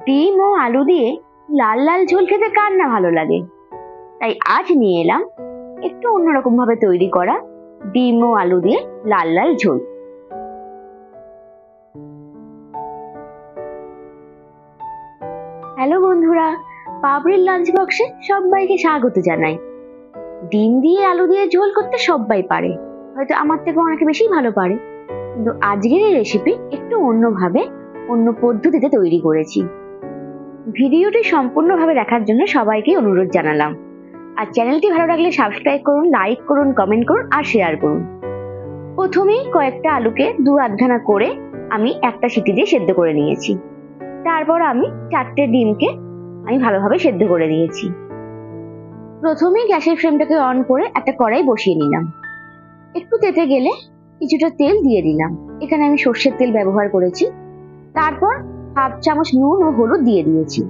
ডিম ও আলু দিয়ে লাল লাল ঝোল খেতে কার না ভালো লাগে। তাই আজ নিয়ে এলাম একটু অন্যরকম ভাবে তৈরি করা ডিম ও আলু দিয়ে লাল লাল ঝোল। হ্যালো বন্ধুরা, পাপড়ির লাঞ্চ বক্সে সবাইকে স্বাগত জানাই। ডিম দিয়ে আলু দিয়ে ঝোল করতে সবাই পারে, হয়তো আমার থেকে অনেকে বেশি ভালো পারে, কিন্তু আজকের এই রেসিপি একটু অন্যভাবে অন্য পদ্ধতিতে তৈরি করেছি। ভিডিওটি সম্পূর্ণভাবে দেখার জন্য সবাইকে অনুরোধ জানালাম। আর চ্যানেলটি ভালো লাগলে সাবস্ক্রাইব করুন, লাইক করুন, কমেন্ট করুন আর শেয়ার করুন। প্রথমেই কয়েকটা আলুকে দু আধখানা করে আমি একটা সিটি দিয়ে সেদ্ধ করে নিয়েছি। তারপর আমি 4টে ডিমকে আমি ভালোভাবে সেদ্ধ করে দিয়েছি। প্রথমেই গ্যাসের ফ্লেমটাকে অন করে একটা কড়াই বসিয়ে নিলাম। একটু তেতে গেলে কিছুটা তেল দিয়ে দিলাম। এখানে আমি সর্ষের তেল ব্যবহার করেছি। তারপর হাফ চামচ নুন ও হলুদ দিয়ে দিয়েছি।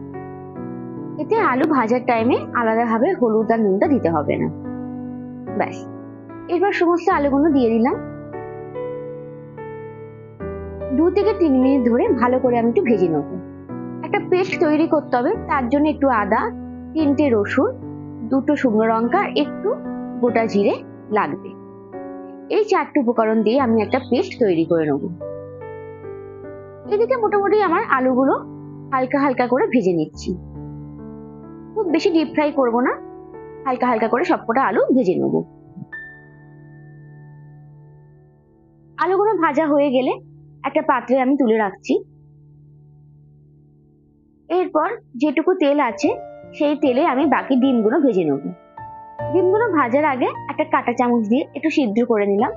এতে আলু ভাজার টাইমে আলাদাভাবে হলুদ আর নুনটা দিতে হবে না। ব্যাস, এরপর সমস্ত আলুগুলো দিয়ে দিলাম। 2 থেকে 3 মিনিট ধরে ভালো করে আমি একটু ভেজে নেব। একটা পেস্ট তৈরি করতে হবে, তার জন্য একটু আদা, 3টে রসুন, 2টো শুকনো লঙ্কা, একটু গোটা জিরে লাগবে। এই 4টে উপকরণ দিয়ে আমি একটা পেস্ট তৈরি করে নেব। এদিকে মোটামুটি আমার আলুগুলো হালকা হালকা করে ভেজে নিচ্ছি। খুব বেশি ডিপ ফ্রাই করবো না, হালকা হালকা করে সবকটা আলু ভেজে নেব। আলুগুলো ভাজা হয়ে গেলে একটা পাত্রে আমি তুলে রাখছি। এরপর যেটুকু তেল আছে সেই তেলে আমি বাকি ডিমগুলো ভেজে নেব। ডিমগুলো ভাজার আগে একটা কাঁটা চামচ দিয়ে একটু সিদ্ধ করে নিলাম,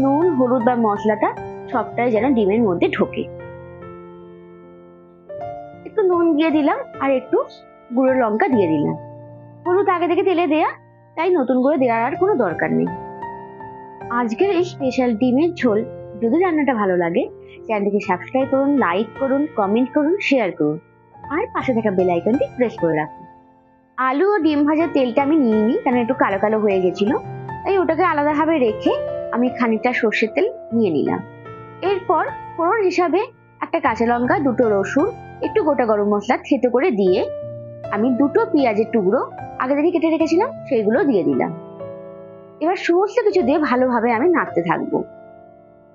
নুন হলুদ বা মশলাটা সবটাই যেন ডিমের মধ্যে ঢোকে। একটু নুন দিয়ে দিলাম আর একটু গুঁড়ো লঙ্কা দিয়ে দিলাম। হলুদ আগে থেকে তেলে দেয়া, তাই নতুন করে দেওয়ার আর কোনো দরকার নেই। আজকের এই স্পেশাল ডিমের ঝোল যদি রান্নাটা ভালো লাগে, চ্যানেলটিকে সাবস্ক্রাইব করুন, লাইক করুন, কমেন্ট করুন, শেয়ার করুন আর পাশে থাকা বেল আইকনটি প্রেস করে রাখুন। আলু ও ডিম ভাজার তেলটা আমি নিয়ে নিই, কারণ একটু কালো কালো হয়ে গেছিল, তাই ওটাকে আলাদাভাবে রেখে আমি খানিকটা সর্ষের তেল নিয়ে নিলাম। এরপর ফোড়ন হিসাবে একটা কাঁচা লঙ্কা, 2টো রসুন, একটু গোটা গরম মশলা থেতো করে দিয়ে আমি 2টো পেঁয়াজের টুকরো আগে থেকে কেটে রেখেছিলাম সেইগুলো দিয়ে দিলাম। এবার সমস্ত কিছু দিয়ে ভালোভাবে আমি নাড়তে থাকবো।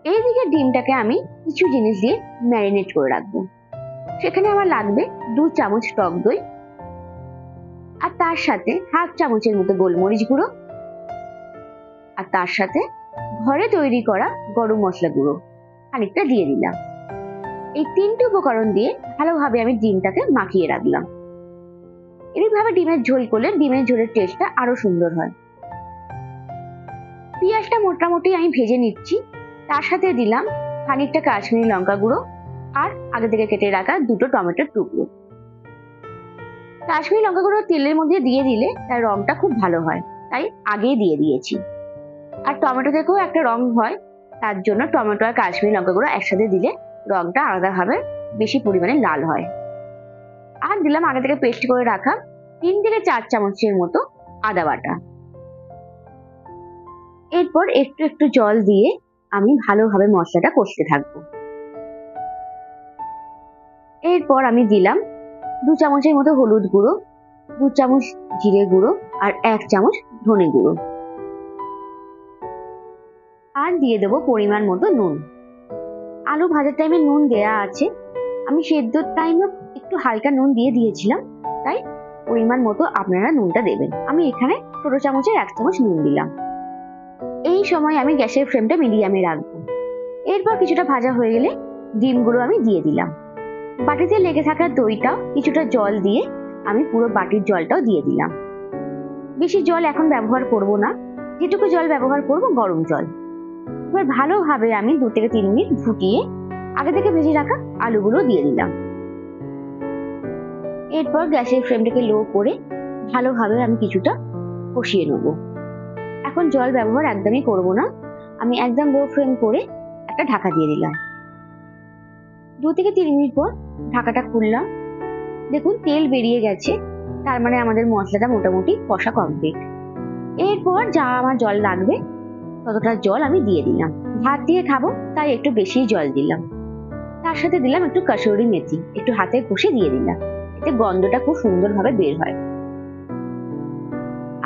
এইদিকে ডিমটাকে আমি কিছু জিনিস দিয়ে ম্যারিনেট করে রাখবো। সেখানে আমার লাগবে 2 চামচ টক দই, আর তার সাথে হাফ চামচের মতো গোলমরিচ গুঁড়ো, আর তার সাথে ঘরে তৈরি করা গরম মশলা গুঁড়ো খানিকটা দিয়ে দিলাম। এই 3টে উপকরণ দিয়ে ভালোভাবে আমি ডিমটাকে মাখিয়ে রাখলাম। এইভাবে ডিমের ঝোল করলে ডিমের ঝোলের টেস্টটা আরো সুন্দর হয়। পেঁয়াজটা মোটামুটি আমি ভেজে নিচ্ছি। তার সাথে দিলাম খানিকটা কাশ্মীরি লঙ্কা গুঁড়ো আর আগে থেকে কেটে রাখা 2টো টমেটোর টুকরো। কাশ্মীরি লঙ্কা গুঁড়ো তেলের মধ্যে দিয়ে দিলে তার রংটা খুব ভালো হয়, তাই আগেই দিয়ে দিয়েছি। আর টমেটো থেকেও একটা রং হয়, তার জন্য টমেটো আর কাশ্মীরি লঙ্কা গুঁড়ো একসাথে দিলে রংটা আলাদাভাবে বেশি পরিমাণে লাল হয়। আর দিলাম আগে থেকে পেস্ট করে রাখা 3 থেকে 4 চামচের মতো আদা বাটা। এরপর একটু একটু জল দিয়ে আমি ভালোভাবে মশলাটা কষতে থাকবো। এরপর আমি দিলাম 2 চামচের মতো হলুদ গুঁড়ো, 2 চামচ জিরে গুঁড়ো আর 1 চামচ ধনে গুঁড়ো, আর দিয়ে দেবো পরিমাণ মতো নুন। আলু ভাজার টাইমে নুন দেয়া আছে, আমি সেদ্ধর টাইমে একটু হালকা নুন দিয়ে দিয়েছিলাম, তাই পরিমাণ মতো আপনারা নুনটা দেবেন। আমি এখানে ছোট চামচের 1 চামচ নুন দিলাম। এই সময় আমি গ্যাসের ফ্লেমটা মিডিয়ামে রাখবো। এরপর কিছুটা ভাজা হয়ে গেলে ডিমগুলো আমি দিয়ে দিলাম। বাটিতে লেগে থাকা দইটা কিছুটা জল দিয়ে আমি পুরো বাটির জলটাও দিয়ে দিলাম। বেশি জল এখন ব্যবহার করব না, যেটুকু জল ব্যবহার করব গরম জল। এবার ভালোভাবে আমি 2 থেকে 3 মিনিট ফুটিয়ে আগে থেকে ভেজে রাখা আলুগুলো দিয়ে দিলাম। এরপর গ্যাসের ফ্লেমটাকে লো করে ভালোভাবে আমি কিছুটা কষিয়ে নেব। এখন জল ব্যবহার একদমই করব না, আমি একদম লো ফ্লেম করে একটা ঢাকা দিয়ে দিলাম। 2 থেকে 3 মিনিট পর ঢাকাটা খুললাম। দেখুন তেল বেরিয়ে গেছে, তার মানে আমাদের মশলাটা মোটামুটি কষা কমপ্লিট। এরপর যা আমার জল লাগবে ততটা জল আমি দিয়ে দিলাম। ভাত দিয়ে খাবো তাই একটু বেশি জল দিলাম। তার সাথে দিলাম একটু কাসুরি মেথি, একটু হাতে ঘষে দিয়ে দিলাম, এতে গন্ধটা খুব সুন্দরভাবে বের হয়।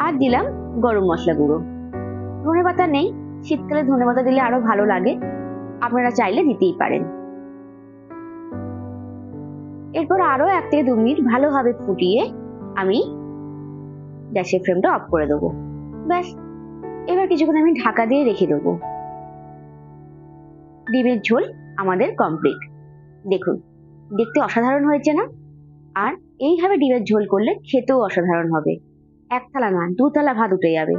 আর দিলাম গরম মশলা গুঁড়ো। ধনেপাতা নেই, শীতকালে ধনেপাতা দিলে আরো ভালো লাগে, আপনারা চাইলে দিতেই পারেন। এরপর আরো 1 থেকে 2 মিনিট ভালোভাবে ফুটিয়ে আমি গ্যাসের ফ্লেমটা অফ করে দেবো। ব্যাস, এবার কিছুক্ষণ আমি ঢাকা দিয়ে রেখে দেবো। ডিমের ঝোল আমাদের কমপ্লিট। দেখুন, দেখতে অসাধারণ হয়েছে না? আর এইভাবে ডিমের ঝোল করলে খেতেও অসাধারণ হবে। 1 থালা না, 2 থালা ভাত উঠে যাবে।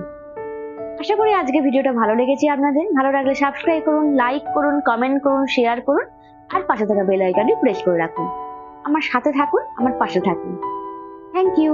আশা করি আজকে ভিডিওটা ভালো লেগেছে আপনাদের। ভালো লাগলে সাবস্ক্রাইব করুন, লাইক করুন, কমেন্ট করুন, শেয়ার করুন, আর পাশে থাকা বেল আইকনটি প্রেস করে রাখুন। আমার সাথে থাকুন, আমার পাশে থাকুন। Thank you.